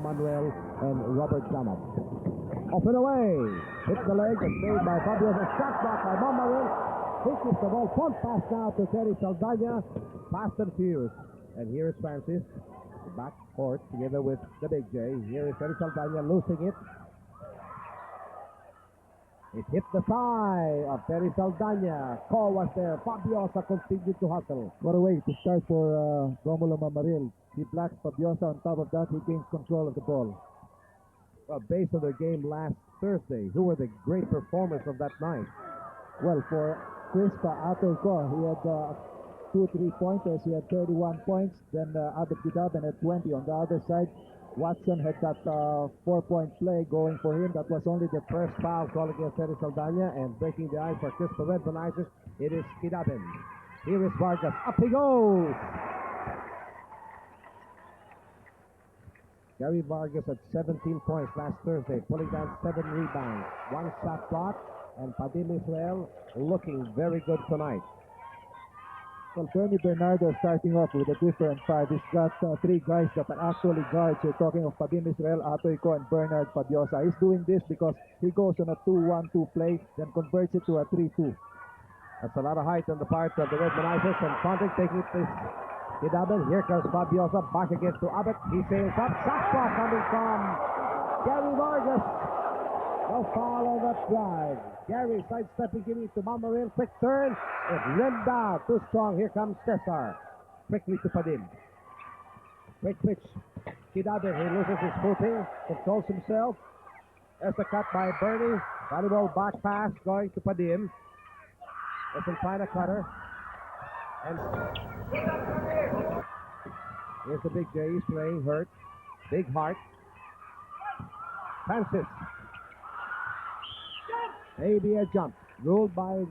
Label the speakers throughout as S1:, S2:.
S1: Manuel and Robert Zamat. Off and away. Hit the leg. It's made by Fabio. A shot block by Manuel. He keeps the ball. Front pass now to Terry Saldana. Fast and furious. And here is Francis. Back court together with the Big J. Here is Terry Saldana losing it. It hit the thigh of Terry Saldana. Call was there. Fabiosa continued to hustle.
S2: What a way to start for Romulo Mamaril. He blocks Fabiosa. On top of that, he gains control of the ball.
S1: Well, based on their game last Thursday, who were the great performers of that night?
S2: Well, for Crispa, Atorco, he had 2 3-pointers. He had 31 points. Then Abet Gidaben had 20. On the other side, Watson had that 4-point play going for him.
S1: That was only the first foul call against Terry Saldana, and breaking the ice for Crispa Red Benitez. It is Gidaben. Here is Vargas. Up he goes! Gary Vargas had 17 points last Thursday, pulling down 7 rebounds, 1 shot block, and Padim Israel looking very good tonight.
S2: Well, Bernie Bernardo starting off with a different 5. He's got 3 guys that are actually guards. You're talking of Padim Israel, Atoyco, and Bernard Fabiosa. He's doing this because he goes on a 2-1-2 play, then converts it to a 3-2.
S1: That's a lot of height on the part of the Red Benitez, and Fontic taking it to Gidaben. Here comes Fabiosa, back against to Abet. He sails up. Shot clock coming from Gary Vargas. No foul on that drive. Gary sidestepping, giving it to Mamaril. Quick turn. It's rimmed out. Too strong. Here comes Cesar. Quickly to Padim. Quick pitch. Gidaben. He loses his footing. Controls himself. There's the cut by Bernie. Volleyball back pass going to Padim. Doesn't find a cutter. And here's the Big J. He's playing hurt. Big heart. Francis. Maybe a jump. Ruled by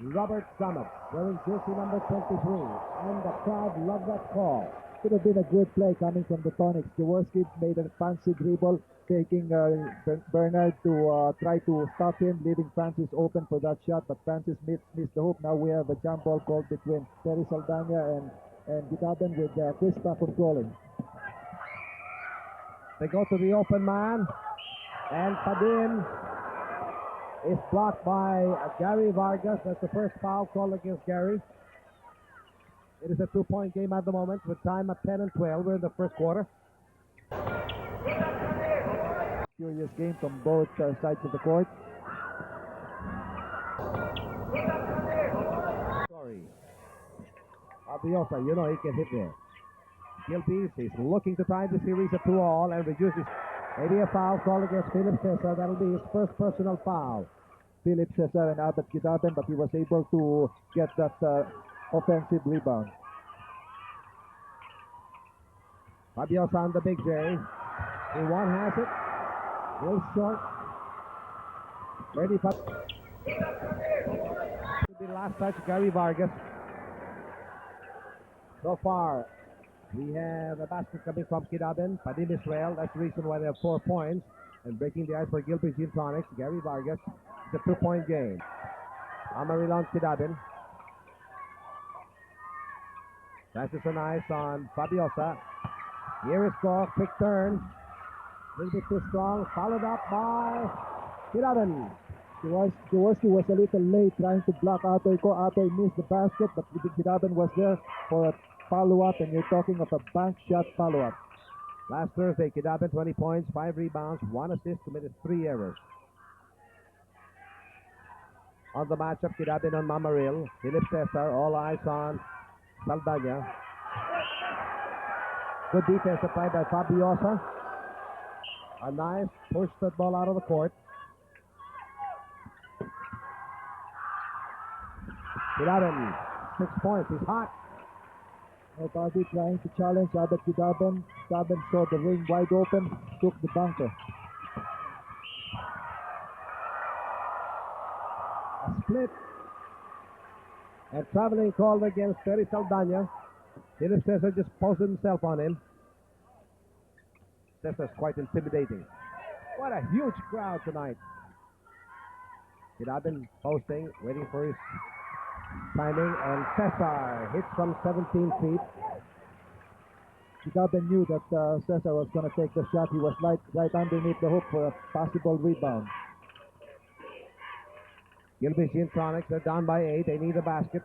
S1: Robert Zamat, wearing jersey number 23. And the crowd loved that call.
S2: Could have been a good play coming from the Tonics. Jaworski made a fancy dribble, taking Bernard to try to stop him, leaving Francis open for that shot, but Francis missed the hoop. Now we have a jump ball called between Terry Saldana and Gidaben with Crispa controlling.
S1: They go to the open man, and Padim is blocked by Gary Vargas. That's the first foul call against Gary. It is a 2-point game at the moment with time at 10 and 12. We're in the first quarter.
S2: Curious game from both sides of the court.
S1: Sorry. Fabiosa, you know he can hit there. GILBEY'S is looking to tie the series at 2-all and reduce his... Maybe a foul call against Philip Cesar. That'll be his first personal foul.
S2: Philip Cesar and Abet Gidaben, but he was able to get that offensive rebound.
S1: Fabiosa on the Big J. He one has it. Real short. Ready for... Could be the last touch, Gary Vargas. So far, we have a basket coming from Gidaben. Padim Israel. That's the reason why they have 4 points. And breaking the ice for GILBEY'S Gin Tonics, Gary Vargas. It's a 2-point game. Amarillo on Gidaben. Passes a nice on Fabiosa. Here is score. Quick turn. A little bit too strong. Followed up by Gidaben.
S2: Jaworski was a little late trying to block Atoyco. Atoy missed the basket, but Gidaben was there for a follow-up, and you're talking of a bank shot follow-up.
S1: Last Thursday, Gidaben 20 points, 5 rebounds, 1 assist, committed 3 errors. On the matchup, Gidaben on Mamaril. Philip Cesar, all eyes on Saldana. Good defense applied by Fabiosa. A nice push that ball out of the court. Gidaben, 6 points, he's hot.
S2: Nobody trying to challenge Abet Gidaben. Gidaben saw the ring wide open, took the bunker.
S1: A split. And traveling called against Terry Saldana. Philip Cesar just posted himself on him. Cesar's quite intimidating. What a huge crowd tonight. Gidaben posting, waiting for his timing, and Cesar hits from 17 feet.
S2: Gigaben knew that Cesar was going to take the shot. He was right underneath the hook for a possible rebound.
S1: Gilbey's Gin Tonics are down by 8. They need a basket.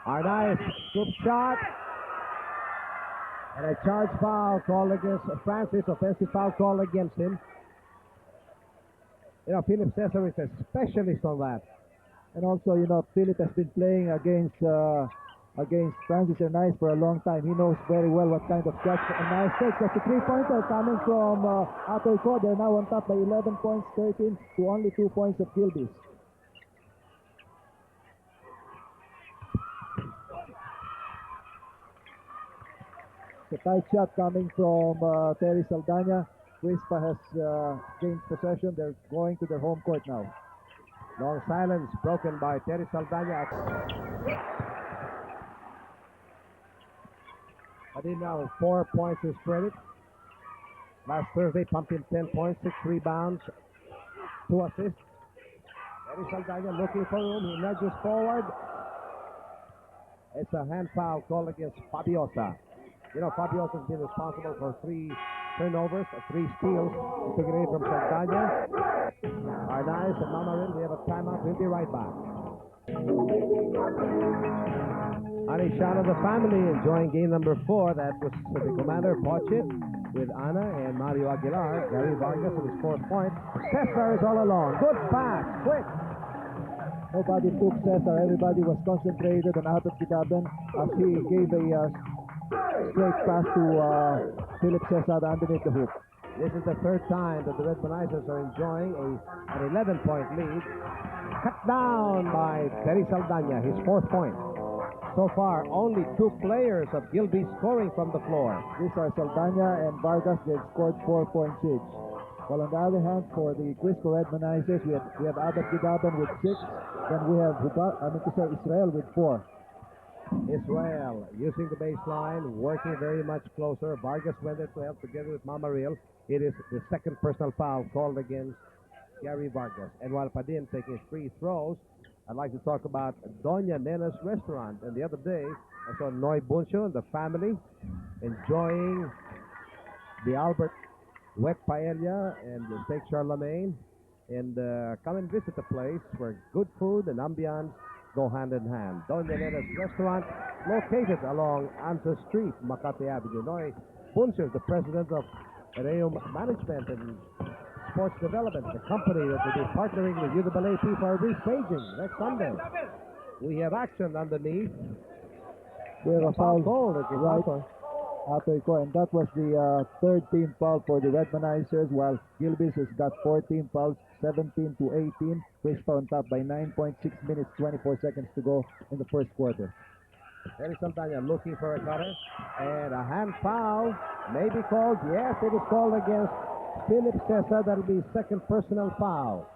S1: Arnaiz, scoop shot. And a charge foul called against Francis. Offensive foul called against him. You know, Philip Cesar is a specialist on that.
S2: And also, you know, Philip has been playing against Francis Arnaiz for a long time. He knows very well what kind of shots Arnaiz takes. That's a three-pointer coming from Atoy Co. They're now on top by 11 points, 13 to only 2 points of Gilbey's. The tight shot coming from Terry Saldana. Crispa has gained possession. They're going to their home court now.
S1: Long silence broken by Terry Saldana. Padin now 4 points is credit. Last Thursday pumped in 10 points, 6 rebounds, 2 assists. Terry Saldana looking for room. He nudges forward. It's a hand foul called against Fabiosa. You know, Fabiosa has been responsible for 3 turnovers, 3 steals. He took it away from Saldana. Arnaiz and Mamaril, we have a timeout. We'll be right back. Ani shot of the family enjoying game number 4. That was the commander, Pochit, with Ana and Mario Aguilar. Gary Vargas with his 4th point. Cesar is all alone. Good pass, quick.
S2: Nobody took Cesar. Everybody was concentrated on Atot Gigaben as he gave a straight pass to Philip Cesar underneath the hoop.
S1: This is the 3rd time that the Red Manizers are enjoying an 11-point lead. Cut down by Terry Saldana, his 4th point. So far, only 2 players of Gilbey scoring from the floor.
S2: These are Saldana and Vargas. They've scored 4 points each. While on the other hand, for the Crispa Red Manizers, we have Atot Gigaben with 6. Then we have Israel with 4.
S1: Israel using the baseline, working very much closer. Vargas went there to help together with Mamaril. It is the 2nd personal foul called against Gary Vargas. And while Padin taking free throws, I'd like to talk about Doña Nena's restaurant. And the other day, I saw Noy Buncho and the family enjoying the Albert Wet Paella and the Steak Charlemagne. And come and visit the place where good food and ambiance go hand in hand. Doña Nena's restaurant, located along Anza Street, Makati Avenue. Noy Buncher, the president of Reo Management and Sports Development, the company that will be partnering with UAAP for restaging next Sunday. We have action underneath.
S2: We have a foul
S1: goal
S2: right Atoy Co, and that was the 3rd team foul for the Red Manizers, while Gilbey's has got 14 fouls, 17 to 18. Crispa on top by 9.6 minutes, 24 seconds to go in the 1st quarter.
S1: Terry Saldana looking for a cutter, and a hand foul may be called. Yes, it is called against Philip Cesar. That'll be 2nd personal foul.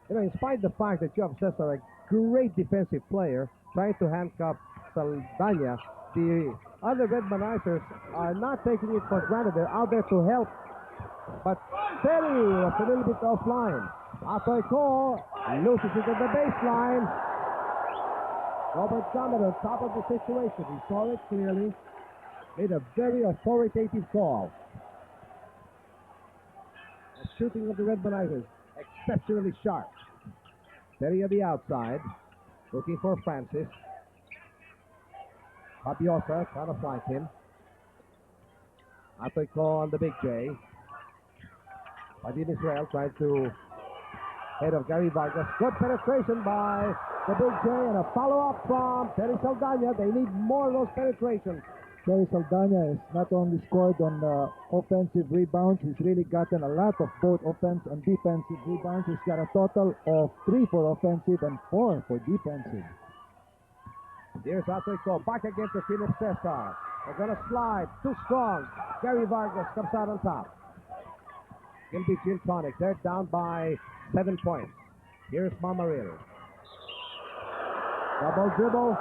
S1: You know, in spite of the fact that you have Cesar, a great defensive player, trying to handcuff Saldana, the other Red Manizers are not taking it for granted. They're out there to help. But Terry was a little bit offline. Atoy Co loses it at the baseline. Robert Summit on top of the situation. He saw it clearly. Made a very authoritative call. The shooting of the Red Manizers exceptionally sharp. Terry at the outside. Looking for Francis. Fabiosa trying to flank him. Atoy Co on the big J. Padin Israel trying to head of Gary Vargas. Good penetration by the big J and a follow-up from Terry Saldana. They need more of those penetrations.
S2: Terry Saldana has not only scored on offensive rebounds, he's really gotten a lot of both offense and defensive rebounds. He's got a total of 3 for offensive and 4 for defensive.
S1: Here's Atoy Co back against the Philip Cesar. They're going to slide. Too strong. Gary Vargas comes out on top. Gilbey's Gin Tonic. They're down by 7 points. Here's Mamaril. Double dribble.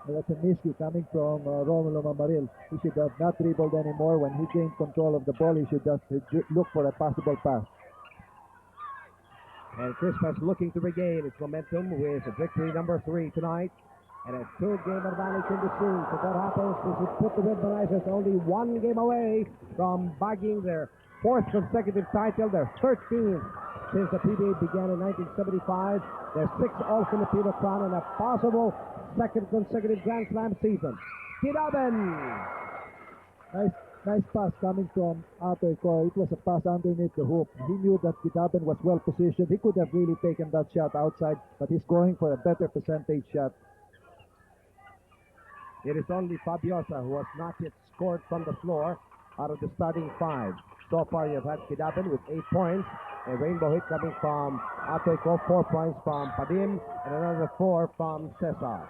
S2: That's a miscue coming from Romulo Mamaril. He should have not dribbled anymore. When he gained control of the ball, he should just look for a possible pass.
S1: And Crispa's looking to regain its momentum with victory number 3 tonight. And a 2-game advantage in the series. If that happens, this would put the Red Manizers only 1 game away from bagging their 4th consecutive title, their 13th since the PBA began in 1975, their 6th All-Filipino crown, and a possible 2nd consecutive Grand Slam season. Kidaben!
S2: Nice pass coming from Atoy Ko. It was a pass underneath the hoop. He knew that Kidaben was well positioned. He could have really taken that shot outside, but he's going for a better percentage shot.
S1: It is only Fabiosa who has not yet scored from the floor out of the starting 5. So far, you've had Kidaben with 8 points. A rainbow hit coming from Atoy Ko, 4 points from Padim, and another 4 from Cesar.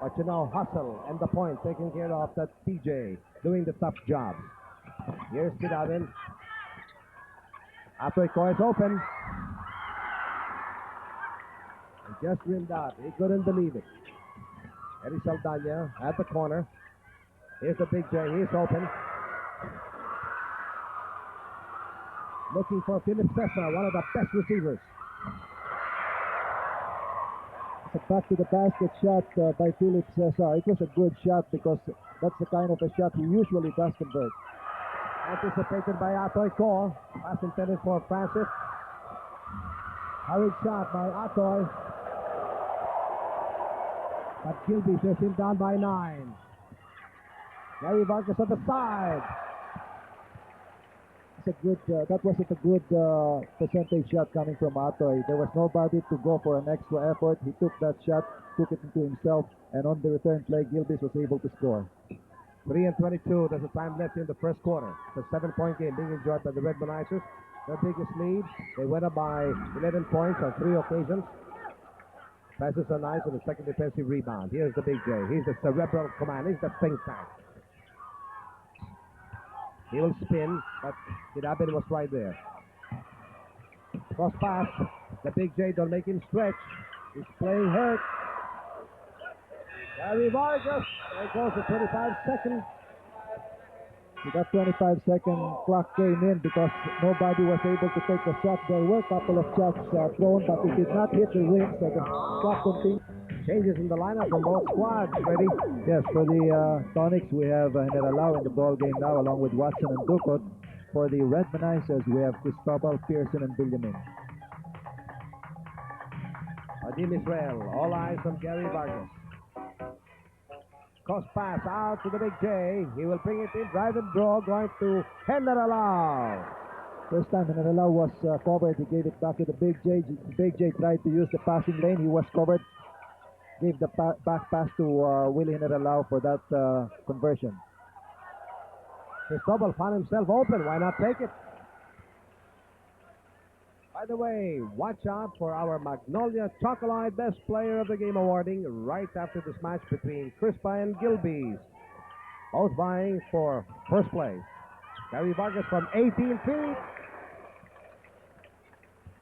S1: But you know, hustle and the point taken care of, that TJ doing the tough job. Here's Kidaben. Atoy Ko is open. And just rimmed out. He couldn't believe it. Eddie Saldana at the corner. Here's the Big J. He's open. Looking for Philip Cesar, one of the best receivers.
S2: It's a back to the basket shot by Philip Cesar. It was a good shot because that's the kind of a shot he usually does convert.
S1: Anticipated by Atoy Ko. Pass intended for Francis. Hurried shot by Atoy. But Gilbey's is him down by 9. Gary Vargas on the side.
S2: It's a good. That wasn't a good percentage shot coming from Atoy. There was nobody to go for an extra effort. He took that shot, took it into himself, and on the return play, Gilbey's was able to score.
S1: 3:22. There's a time left in the first quarter. It's a 7-point game being enjoyed by the Red Manizers. Their biggest lead. They went up by 11 points on 3 occasions. Passes are nice on the second defensive rebound. Here's the Big J. He's the cerebral command. He's the think tank. He'll spin, but Kidaben was right there. Cross pass. The Big J, don't make him stretch. He's playing hurt. Gary Vargas. There goes the 25 seconds.
S2: That 25-second clock came in because nobody was able to take the shot. There were a couple of shots thrown, but it did not hit the rim, so the shot continued.
S1: Changes in the lineup from both squads. Ready?
S2: Yes, for the Tonics, we have Generalao in the ball game now, along with Watson and Ducot. For the Red Manizers, we have Cristobal, Pearson, and Villamin.
S1: Adim Israel. All eyes on Gary Vargas. Cross pass out to the Big J. He will bring it in, drive and draw, going to Generalao.
S2: First time Generalao was covered, he gave it back to the Big J. Big J tried to use the passing lane. He was covered. Gave the back pass to Willie Generalao for that conversion.
S1: Cristobal found himself open. Why not take it? By the way, watch out for our Magnolia Chocolate Best Player of the Game awarding right after this match between Crispa and GILBEY'S. Both vying for first place. Gary Vargas from 18 feet.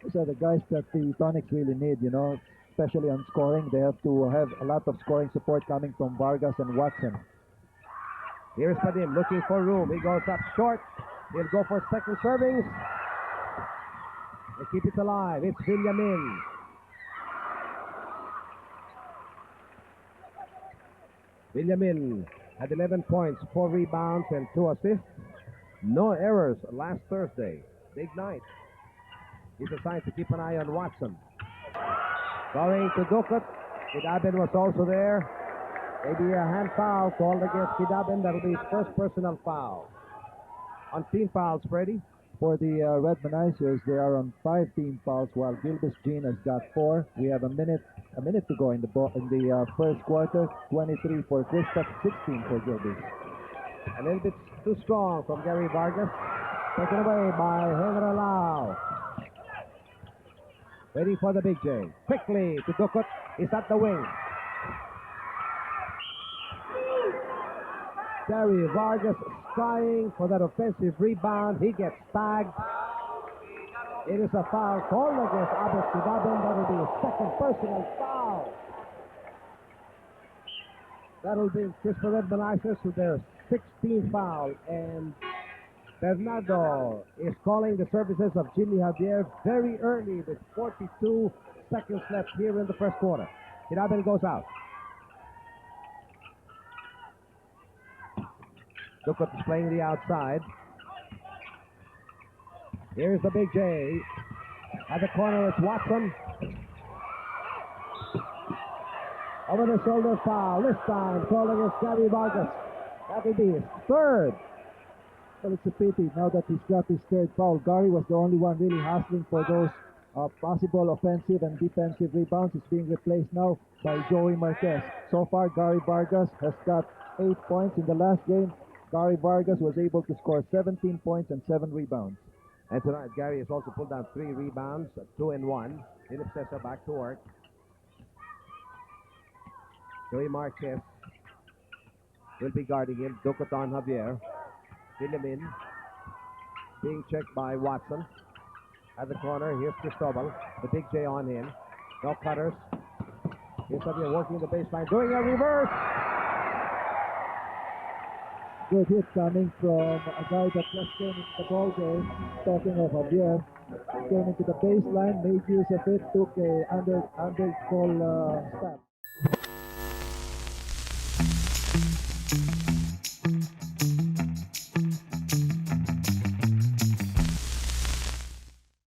S2: These are the guys that the Tonics really need, you know, especially on scoring. They have to have a lot of scoring support coming from Vargas and Watson.
S1: Here's Padim looking for room. He goes up short. He'll go for second servings. They keep it alive. It's Villamin. Villamin had 11 points, 4 rebounds, and 2 assists. No errors last Thursday. Big night. He's assigned to keep an eye on Watson. Going to Ducot. Kidaben was also there. Maybe a hand foul called against Kidaben. That'll be his first personal foul. On team fouls, Freddie.
S2: For the Red Manizers, they are on 5 team fouls, while Gilbey's Jean has got 4. We have a minute to go in the first quarter. 23 for Crispa, 16 for Gilbey's.
S1: A little bit too strong from Gary Vargas. Taken away by Generalao. Waiting for the Big J. Quickly to Ducot. He's at the wing. Gary Vargas trying for that offensive rebound. He gets tagged. It is a foul called against Abet Kidaben. That will be a second personal foul. That will be Crispa Red Manizers with their 16th foul. And Bernardo is calling the services of Jimmy Javier very early with 42 seconds left here in the first quarter. Hidabel goes out. Ducot is playing the outside. Here's the Big J. At the corner, it's Watson. Over the shoulder foul. This time, calling against Gary Vargas. That will be his third.
S2: Well, it's a pity now that he's got his third foul. Gary was the only one really hustling for those possible offensive and defensive rebounds. It's being replaced now by Joey Marquez. So far, Gary Vargas has got 8 points in the last game. Gary Vargas was able to score 17 points and 7 rebounds.
S1: And tonight, Gary has also pulled down 3 rebounds, 2 and 1. Philip Cesar back to work. Joey Marquez will be guarding him. Ducoton Javier. Philimin being checked by Watson. At the corner, here's Cristobal. The Big J on him. No cutters. Here's Javier working the baseline, doing a reverse.
S2: Good hit coming from a guy that just came into the ball game. Talking of Javier, came into the baseline, made use of it, took a under call step.